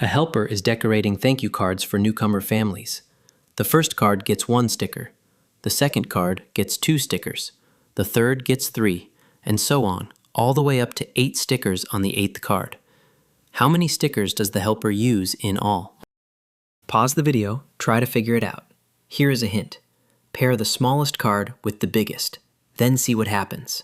A helper is decorating thank you cards for newcomer families. The first card gets 1 sticker. The second card gets 2 stickers. The third gets 3, and so on, all the way up to 8 stickers on the 8th card. How many stickers does the helper use in all? Pause the video, try to figure it out. Here is a hint. Pair the smallest card with the biggest, then see what happens.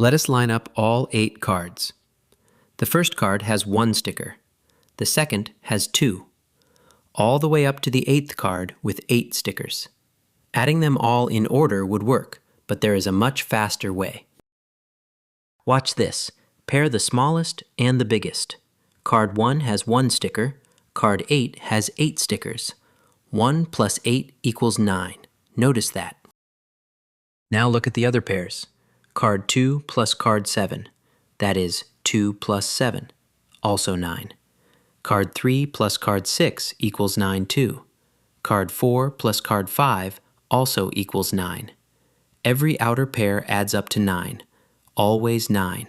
Let us line up all 8 cards. The first card has 1 sticker. The second has 2. All the way up to the 8th card with 8 stickers. Adding them all in order would work, but there is a much faster way. Watch this. Pair the smallest and the biggest. Card 1 has 1 sticker. Card 8 has 8 stickers. 1 plus 8 equals 9. Notice that. Now look at the other pairs. Card 2 plus card 7. That is 2 plus 7, also 9. Card 3 plus card 6 equals 9 too. Card 4 plus card 5 also equals 9. Every outer pair adds up to 9. Always 9.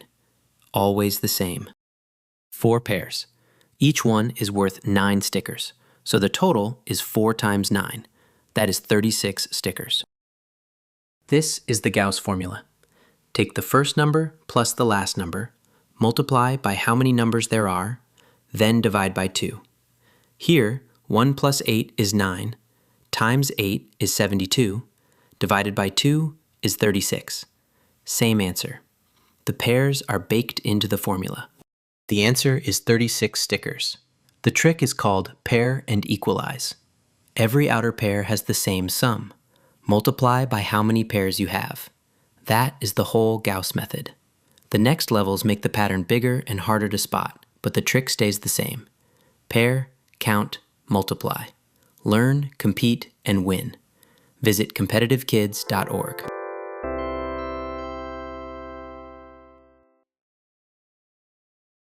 Always the same. 4 pairs. Each one is worth 9 stickers, so the total is 4 times 9. That is 36 stickers. This is the Gauss formula. Take the first number plus the last number, multiply by how many numbers there are, then divide by 2. Here, 1 plus 8 is 9, times 8 is 72, divided by 2 is 36. Same answer. The pairs are baked into the formula. The answer is 36 stickers. The trick is called pair and equalize. Every outer pair has the same sum. Multiply by how many pairs you have. That is the whole Gauss method. The next levels make the pattern bigger and harder to spot, but the trick stays the same. Pair, count, multiply. Learn, compete, and win. Visit competitivekids.org.